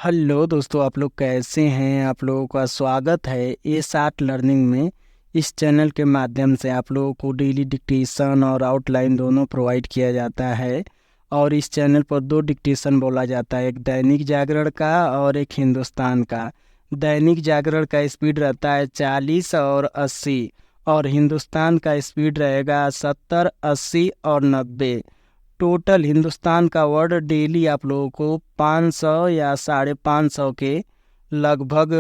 Hello दोस्तों, आप लोग कैसे हैं। आप लोगों का स्वागत है ए 60 लर्निंग में। इस चैनल के माध्यम से आप लोगों को डेली डिक्टेशन और आउटलाइन दोनों प्रोवाइड किया जाता है। और इस चैनल पर दो डिक्टेशन बोला जाता है, एक दैनिक जागरण का और एक हिंदुस्तान का। दैनिक जागरण का स्पीड रहता है 40 और 80, और हिंदुस्तान का स्पीड रहेगा 70, 80 और 90। टोटल हिंदुस्तान का वर्ड डेली आप लोगों को 500 या 550 के लगभग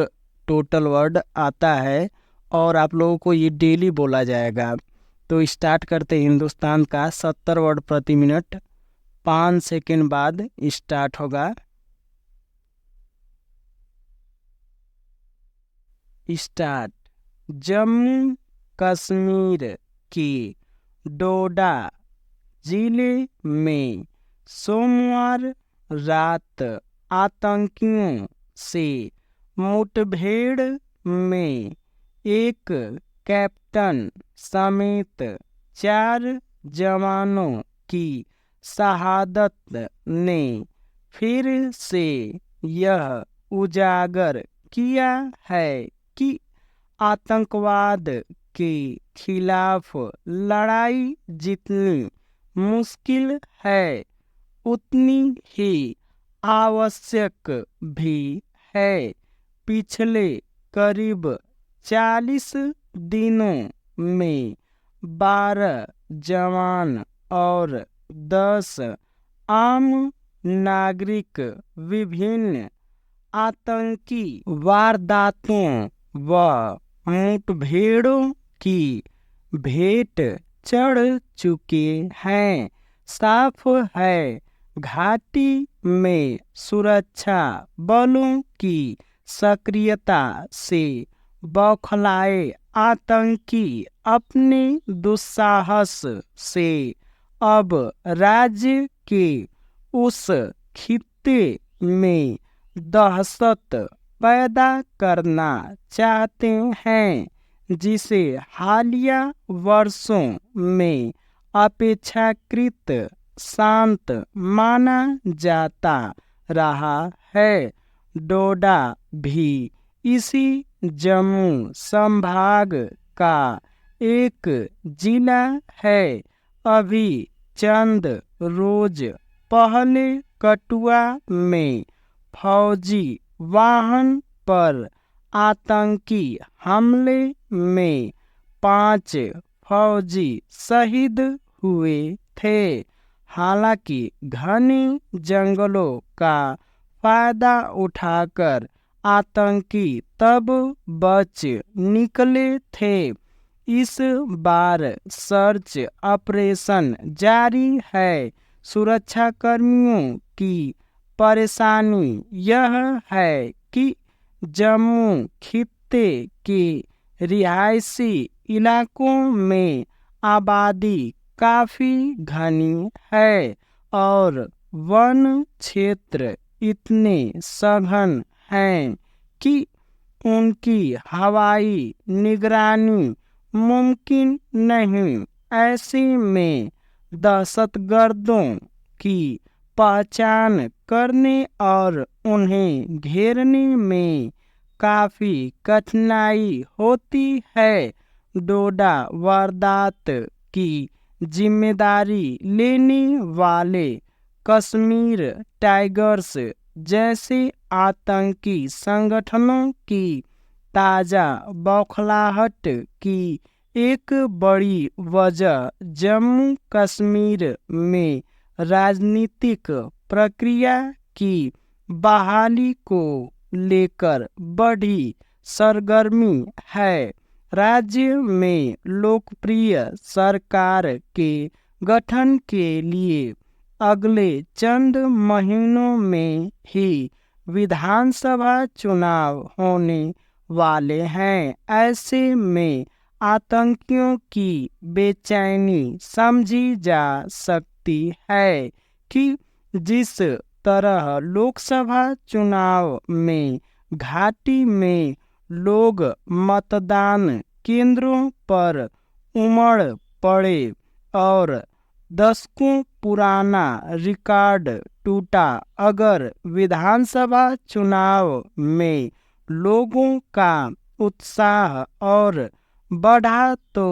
टोटल वर्ड आता है, और आप लोगों को ये डेली बोला जाएगा। तो स्टार्ट करते हैं हिंदुस्तान का। 70 वर्ड प्रति मिनट, 5 सेकेंड बाद स्टार्ट होगा। स्टार्ट। जम्मू कश्मीर की डोडा जिले में सोमवार रात आतंकियों से मुठभेड़ में एक कैप्टन समेत 4 जवानों की शहादत ने फिर से यह उजागर किया है कि आतंकवाद के खिलाफ लड़ाई जितनी मुश्किल है, उतनी ही आवश्यक भी है। पिछले करीब 40 दिनों में 12 जवान और 10 आम नागरिक विभिन्न आतंकी वारदातों व मुठभेड़ों की भेंट चढ़ चुके हैं। साफ है, घाटी में सुरक्षा बलों की सक्रियता से बौखलाए आतंकी अपने दुस्साहस से अब राज्य के उस खित्ते में दहशत पैदा करना चाहते हैं जिसे हालिया वर्षों में अपेक्षाकृत शांत माना जाता रहा है। डोडा भी इसी जम्मू संभाग का एक जिला है। अभी चंद रोज पहले कठुआ में फौजी वाहन पर आतंकी हमले में 5 फौजी शहीद हुए थे। हालांकि घने जंगलों का फायदा उठाकर आतंकी तब बच निकले थे। इस बार सर्च ऑपरेशन जारी है। सुरक्षाकर्मियों की परेशानी यह है कि जम्मू खित्ते के रिहायशी इलाकों में आबादी काफी घनी है और वन क्षेत्र इतने सघन हैं कि उनकी हवाई निगरानी मुमकिन नहीं। ऐसे में दहशतगर्दों की पहचान करने और उन्हें घेरने में काफी कठिनाई होती है। डोडा वारदात की जिम्मेदारी लेने वाले कश्मीर टाइगर्स जैसे आतंकी संगठनों की ताजा बौखलाहट की एक बड़ी वजह जम्मू कश्मीर में राजनीतिक प्रक्रिया की बहाली को लेकर बढ़ी सरगर्मी है। राज्य में लोकप्रिय सरकार के गठन के लिए अगले चंद महीनों में ही विधानसभा चुनाव होने वाले हैं। ऐसे में आतंकियों की बेचैनी समझी जा सकती है कि जिस तरह लोकसभा चुनाव में घाटी में लोग मतदान केंद्रों पर उमड़ पड़े और दशकों पुराना रिकॉर्ड टूटा। अगर विधानसभा चुनाव में लोगों का उत्साह और बढ़ा तो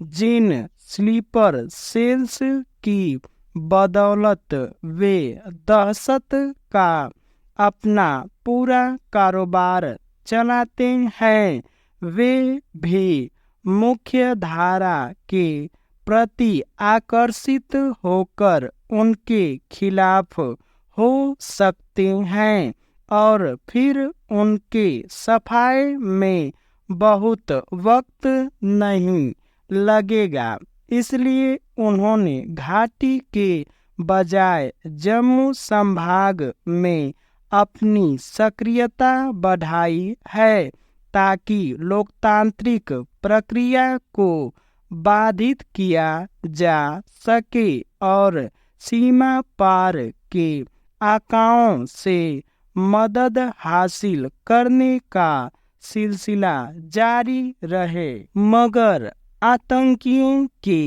जिन स्लीपर सेल्स की बदौलत वे दहशत का अपना पूरा कारोबार चलाते हैं, वे भी मुख्य धारा के प्रति आकर्षित होकर उनके खिलाफ हो सकते हैं और फिर उनके सफाई में बहुत वक्त नहीं लगेगा। इसलिए उन्होंने घाटी के बजाय जम्मू संभाग में अपनी सक्रियता बढ़ाई है ताकि लोकतांत्रिक प्रक्रिया को बाधित किया जा सके और सीमा पार के आकाओं से मदद हासिल करने का सिलसिला जारी रहे। मगर आतंकियों के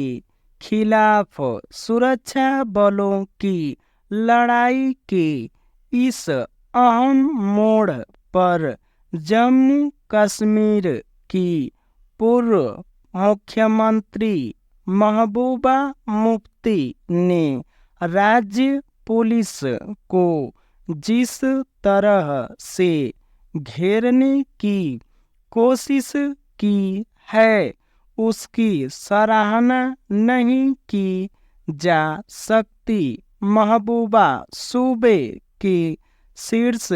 खिलाफ सुरक्षा बलों की लड़ाई के इस अहम मोड़ पर जम्मू कश्मीर की पूर्व मुख्यमंत्री महबूबा मुफ्ती ने राज्य पुलिस को जिस तरह से घेरने की कोशिश की है उसकी सराहना नहीं की जा सकती। महबूबा सूबे के शीर्ष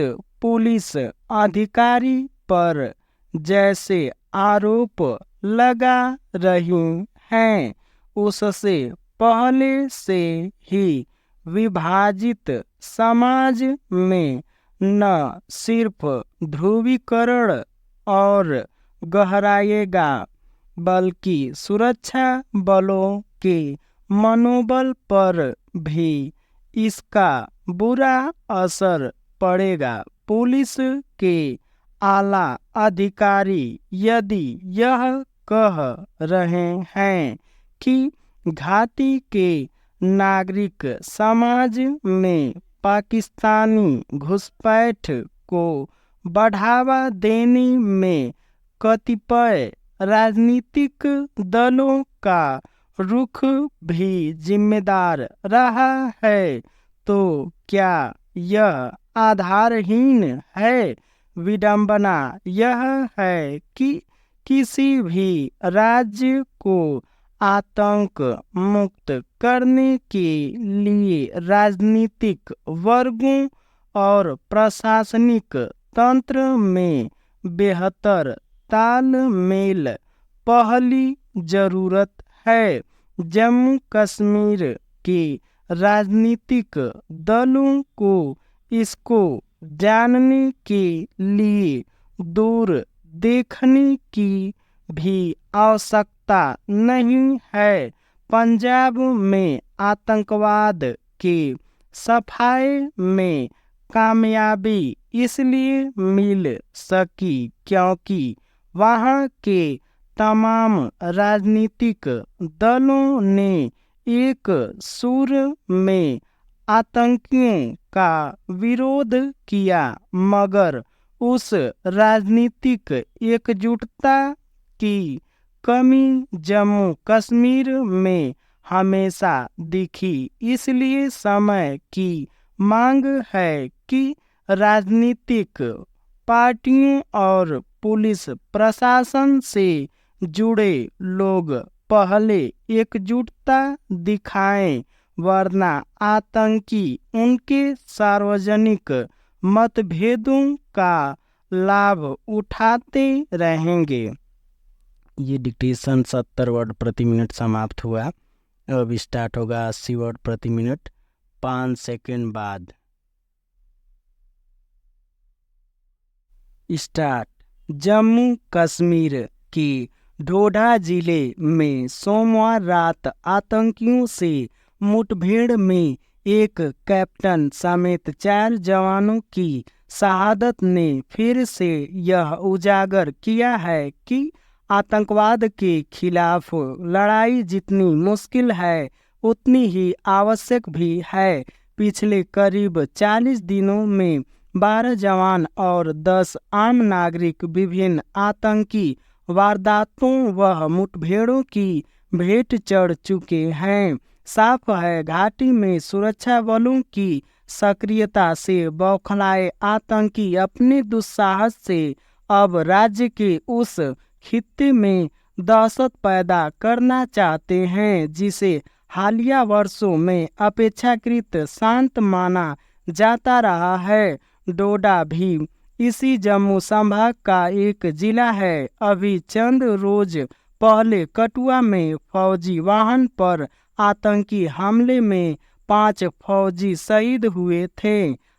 पुलिस अधिकारी पर जैसे आरोप लगा रही हैं उससे पहले से ही विभाजित समाज में न सिर्फ ध्रुवीकरण और गहराएगा बल्कि सुरक्षा बलों के मनोबल पर भी इसका बुरा असर पड़ेगा। पुलिस के आला अधिकारी यदि यह कह रहे हैं कि घाटी के नागरिक समाज में पाकिस्तानी घुसपैठ को बढ़ावा देने में कतिपय राजनीतिक दलों का रुख भी जिम्मेदार रहा है, तो क्या यह आधारहीन है? विडंबना यह है कि किसी भी राज्य को आतंक मुक्त करने के लिए राजनीतिक वर्गों और प्रशासनिक तंत्र में बेहतर तालमेल पहली जरूरत है। जम्मू कश्मीर के राजनीतिक दलों को इसको जानने के लिए दूर देखने की भी आवश्यकता नहीं है। पंजाब में आतंकवाद के सफाए में कामयाबी इसलिए मिल सकी क्योंकि वहाँ के तमाम राजनीतिक दलों ने एक सुर में आतंकियों का विरोध किया, मगर उस राजनीतिक एकजुटता की कमी जम्मू कश्मीर में हमेशा दिखी। इसलिए समय की मांग है कि राजनीतिक पार्टियों और पुलिस प्रशासन से जुड़े लोग पहले एकजुटता दिखाएं, वरना आतंकी उनके सार्वजनिक मतभेदों का लाभ उठाते रहेंगे। ये डिक्टेशन 70 वर्ड प्रति मिनट समाप्त हुआ। अब स्टार्ट होगा 80 वर्ड प्रति मिनट 5 सेकंड बाद। स्टार्ट। जम्मू कश्मीर की डोडा जिले में सोमवार रात आतंकियों से मुठभेड़ में एक कैप्टन समेत 4 जवानों की शहादत ने फिर से यह उजागर किया है कि आतंकवाद के खिलाफ लड़ाई जितनी मुश्किल है उतनी ही आवश्यक भी है। पिछले करीब 40 दिनों में 12 जवान और 10 आम नागरिक विभिन्न आतंकी वारदातों व मुठभेड़ों की भेंट चढ़ चुके हैं। साफ है, घाटी में सुरक्षा बलों की सक्रियता से बौखलाए आतंकी अपने दुस्साहस से अब राज्य के उस खित्ते में दहशत पैदा करना चाहते हैं जिसे हालिया वर्षों में अपेक्षाकृत शांत माना जाता रहा है। डोडा भी इसी जम्मू संभाग का एक जिला है। अभी चंद रोज पहले कठुआ में फौजी वाहन पर आतंकी हमले में 5 फौजी शहीद हुए थे।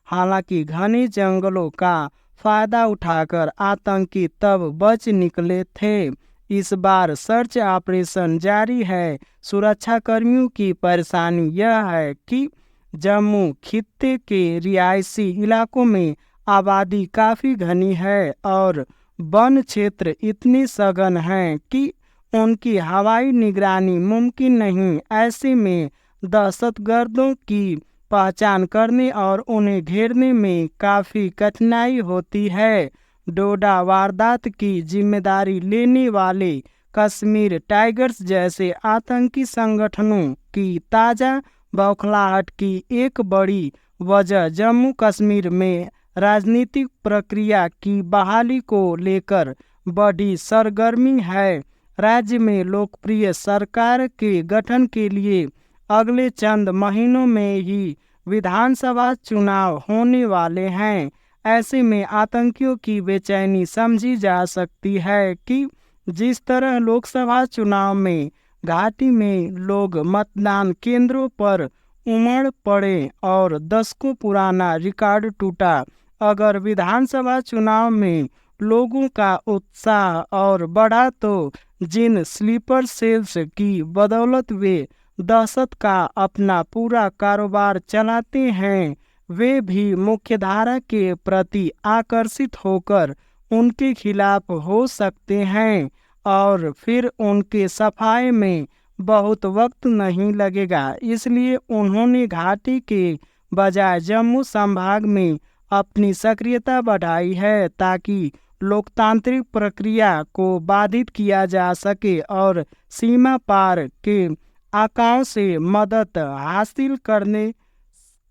हालांकि घने जंगलों का फायदा उठाकर आतंकी तब बच निकले थे। इस बार सर्च ऑपरेशन जारी है। सुरक्षा कर्मियों की परेशानी यह है कि जम्मू खित्ते के रिहायशी इलाकों में आबादी काफ़ी घनी है और वन क्षेत्र इतने सघन हैं कि उनकी हवाई निगरानी मुमकिन नहीं। ऐसे में दहशतगर्दों की पहचान करने और उन्हें घेरने में काफ़ी कठिनाई होती है। डोडा वारदात की जिम्मेदारी लेने वाले कश्मीर टाइगर्स जैसे आतंकी संगठनों की ताज़ा बौखलाहट की एक बड़ी वजह जम्मू कश्मीर में राजनीतिक प्रक्रिया की बहाली को लेकर बड़ी सरगर्मी है। राज्य में लोकप्रिय सरकार के गठन के लिए अगले चंद महीनों में ही विधानसभा चुनाव होने वाले हैं। ऐसे में आतंकियों की बेचैनी समझी जा सकती है कि जिस तरह लोकसभा चुनाव में घाटी में लोग मतदान केंद्रों पर उमड़ पड़े और दशकों पुराना रिकॉर्ड टूटा, अगर विधानसभा चुनाव में लोगों का उत्साह और बढ़ा तो जिन स्लीपर सेल्स की बदौलत वे दहशत का अपना पूरा कारोबार चलाते हैं, वे भी मुख्यधारा के प्रति आकर्षित होकर उनके खिलाफ हो सकते हैं और फिर उनके सफाए में बहुत वक्त नहीं लगेगा। इसलिए उन्होंने घाटी के बजाय जम्मू संभाग में अपनी सक्रियता बढ़ाई है ताकि लोकतांत्रिक प्रक्रिया को बाधित किया जा सके और सीमा पार के आकाओं से मदद हासिल करने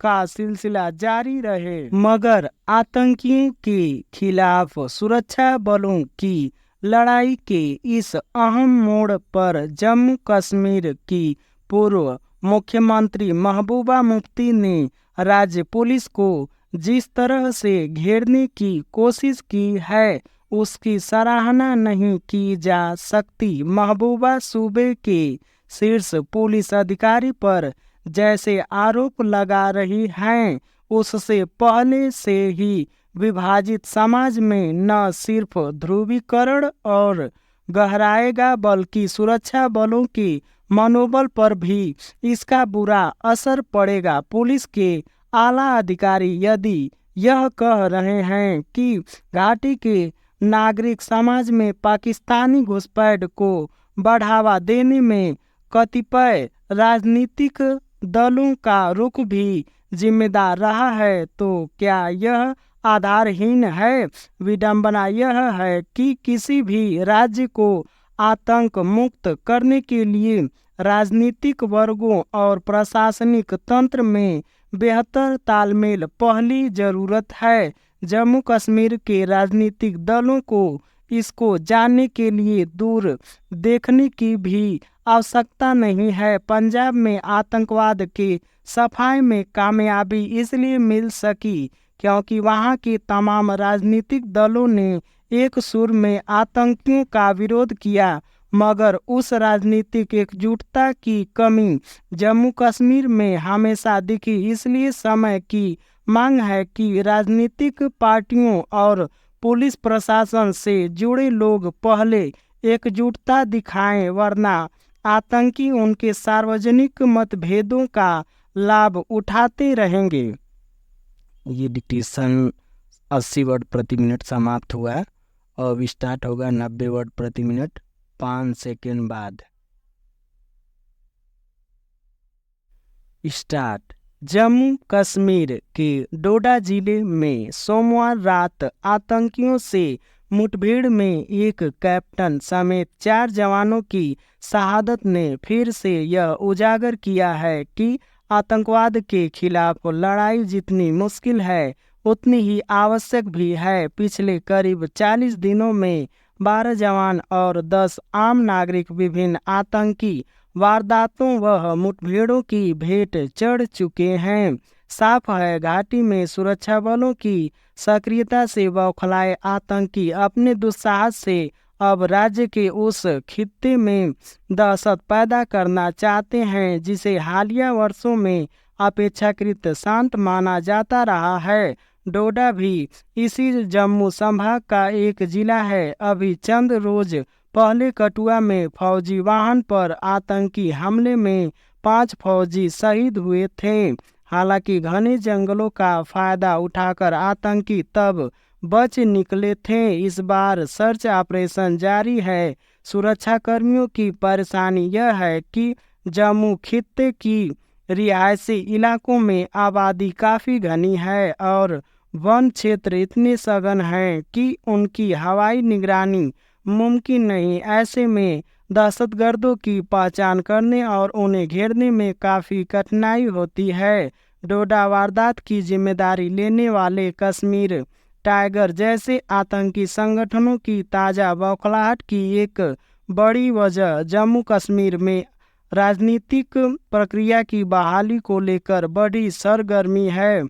का सिलसिला जारी रहे। मगर आतंकियों के खिलाफ सुरक्षा बलों की लड़ाई के इस अहम मोड़ पर जम्मू कश्मीर की पूर्व मुख्यमंत्री महबूबा मुफ्ती ने राज्य पुलिस को जिस तरह से घेरने की कोशिश की है उसकी सराहना नहीं की जा सकती। महबूबा सूबे के शीर्ष पुलिस अधिकारी पर जैसे आरोप लगा रही हैं, उससे पहले से ही विभाजित समाज में न सिर्फ ध्रुवीकरण और गहराएगा बल्कि सुरक्षा बलों के मनोबल पर भी इसका बुरा असर पड़ेगा। पुलिस के आला अधिकारी यदि यह कह रहे हैं कि घाटी के नागरिक समाज में पाकिस्तानी घुसपैठ को बढ़ावा देने में कतिपय राजनीतिक दलों का रुख भी जिम्मेदार रहा है, तो क्या यह आधारहीन है? विडंबना यह है कि किसी भी राज्य को आतंक मुक्त करने के लिए राजनीतिक वर्गों और प्रशासनिक तंत्र में बेहतर तालमेल पहली जरूरत है। जम्मू कश्मीर के राजनीतिक दलों को इसको जानने के लिए दूर देखने की भी आवश्यकता नहीं है। पंजाब में आतंकवाद के सफाए में कामयाबी इसलिए मिल सकी क्योंकि वहां के तमाम राजनीतिक दलों ने एक सुर में आतंकियों का विरोध किया, मगर उस राजनीतिक एकजुटता की कमी जम्मू कश्मीर में हमेशा दिखी। इसलिए समय की मांग है कि राजनीतिक पार्टियों और पुलिस प्रशासन से जुड़े लोग पहले एकजुटता दिखाएं, वरना आतंकी उनके सार्वजनिक मतभेदों का लाभ उठाते रहेंगे। ये डिक्टेशन 80 वर्ड प्रति मिनट समाप्त हुआ है। अब स्टार्ट होगा 90 वर्ड प्रति मिनट 5 सेकेंड बाद। स्टार्ट। जम्मू कश्मीर के डोडा जिले में सोमवार रात आतंकियों से मुठभेड़ में एक कैप्टन समेत 4 जवानों की शहादत ने फिर से यह उजागर किया है कि आतंकवाद के खिलाफ लड़ाई जितनी मुश्किल है उतनी ही आवश्यक भी है। पिछले करीब 40 दिनों में 12 जवान और 10 आम नागरिक विभिन्न आतंकी वारदातों व मुठभेड़ों की भेंट चढ़ चुके हैं। साफ है, घाटी में सुरक्षा बलों की सक्रियता से बौखलाए आतंकी अपने दुस्साहस से अब राज्य के उस खित्ते में दहशत पैदा करना चाहते हैं जिसे हालिया वर्षों में अपेक्षाकृत शांत माना जाता रहा है। डोडा भी इसी जम्मू संभाग का एक जिला है। अभी चंद रोज पहले कठुआ में फौजी वाहन पर आतंकी हमले में 5 फौजी शहीद हुए थे। हालांकि घने जंगलों का फायदा उठाकर आतंकी तब बच निकले थे। इस बार सर्च ऑपरेशन जारी है। सुरक्षा कर्मियों की परेशानी यह है कि जम्मू खित्ते की रिहायशी इलाकों में आबादी काफ़ी घनी है और वन क्षेत्र इतने सघन हैं कि उनकी हवाई निगरानी मुमकिन नहीं। ऐसे में दहशतगर्दों की पहचान करने और उन्हें घेरने में काफ़ी कठिनाई होती है। डोडा वारदात की जिम्मेदारी लेने वाले कश्मीर टाइगर जैसे आतंकी संगठनों की ताज़ा बौखलाहट की एक बड़ी वजह जम्मू कश्मीर में राजनीतिक प्रक्रिया की बहाली को लेकर बड़ी सरगर्मी है।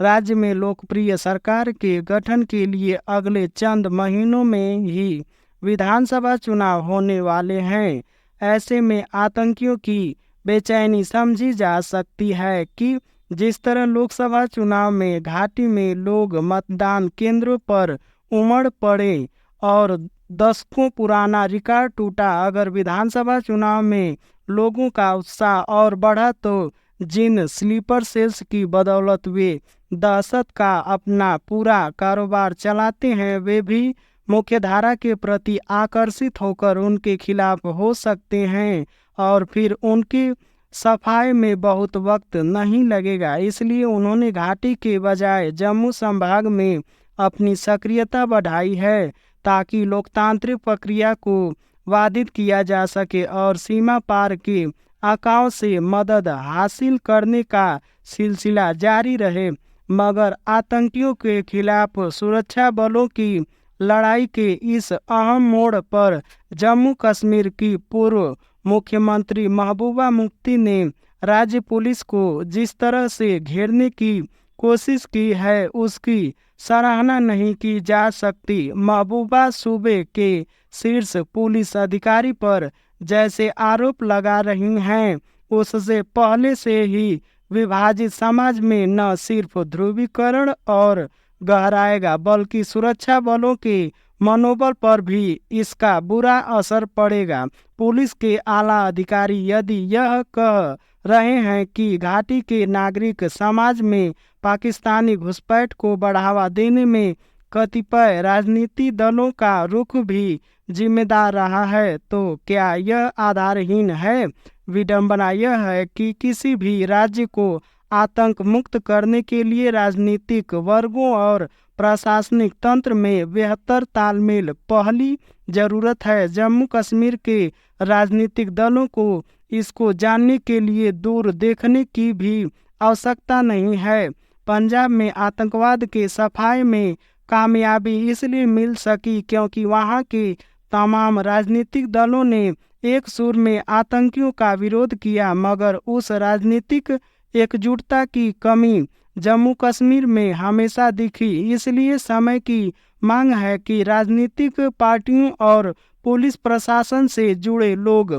राज्य में लोकप्रिय सरकार के गठन के लिए अगले चंद महीनों में ही विधानसभा चुनाव होने वाले हैं। ऐसे में आतंकियों की बेचैनी समझी जा सकती है कि जिस तरह लोकसभा चुनाव में घाटी में लोग मतदान केंद्रों पर उमड़ पड़े और दशकों पुराना रिकॉर्ड टूटा, अगर विधानसभा चुनाव में लोगों का उत्साह और बढ़ा तो जिन स्लीपर सेल्स की बदौलत वे दहशत का अपना पूरा कारोबार चलाते हैं वे भी मुख्यधारा के प्रति आकर्षित होकर उनके खिलाफ हो सकते हैं और फिर उनकी सफाई में बहुत वक्त नहीं लगेगा। इसलिए उन्होंने घाटी के बजाय जम्मू संभाग में अपनी सक्रियता बढ़ाई है ताकि लोकतांत्रिक प्रक्रिया को बाधित किया जा सके और सीमा पार के आकाओं से मदद हासिल करने का सिलसिला जारी रहे। मगर आतंकियों के खिलाफ सुरक्षा बलों की लड़ाई के इस अहम मोड़ पर जम्मू कश्मीर की पूर्व मुख्यमंत्री महबूबा मुफ्ती ने राज्य पुलिस को जिस तरह से घेरने की कोशिश की है उसकी सराहना नहीं की जा सकती। महबूबा सूबे के शीर्ष पुलिस अधिकारी पर जैसे आरोप लगा रही हैं उससे पहले से ही विभाजित समाज में न सिर्फ ध्रुवीकरण और गहराएगा बल्कि सुरक्षा बलों के मनोबल पर भी इसका बुरा असर पड़ेगा। पुलिस के आला अधिकारी यदि यह कह रहे हैं कि घाटी के नागरिक समाज में पाकिस्तानी घुसपैठ को बढ़ावा देने में कतिपय राजनीतिक दलों का रुख भी जिम्मेदार रहा है तो क्या यह आधारहीन है? विडंबना यह है कि किसी भी राज्य को आतंक मुक्त करने के लिए राजनीतिक वर्गों और प्रशासनिक तंत्र में बेहतर तालमेल पहली जरूरत है। जम्मू कश्मीर के राजनीतिक दलों को इसको जानने के लिए दूर देखने की भी आवश्यकता नहीं है। पंजाब में आतंकवाद के सफाई में कामयाबी इसलिए मिल सकी क्योंकि वहां के तमाम राजनीतिक दलों ने एक सुर में आतंकियों का विरोध किया, मगर उस राजनीतिक एकजुटता की कमी जम्मू कश्मीर में हमेशा दिखी। इसलिए समय की मांग है कि राजनीतिक पार्टियों और पुलिस प्रशासन से जुड़े लोग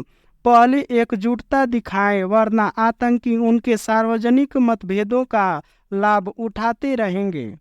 पहले एकजुटता दिखाएं, वरना आतंकी उनके सार्वजनिक मतभेदों का लाभ उठाते रहेंगे।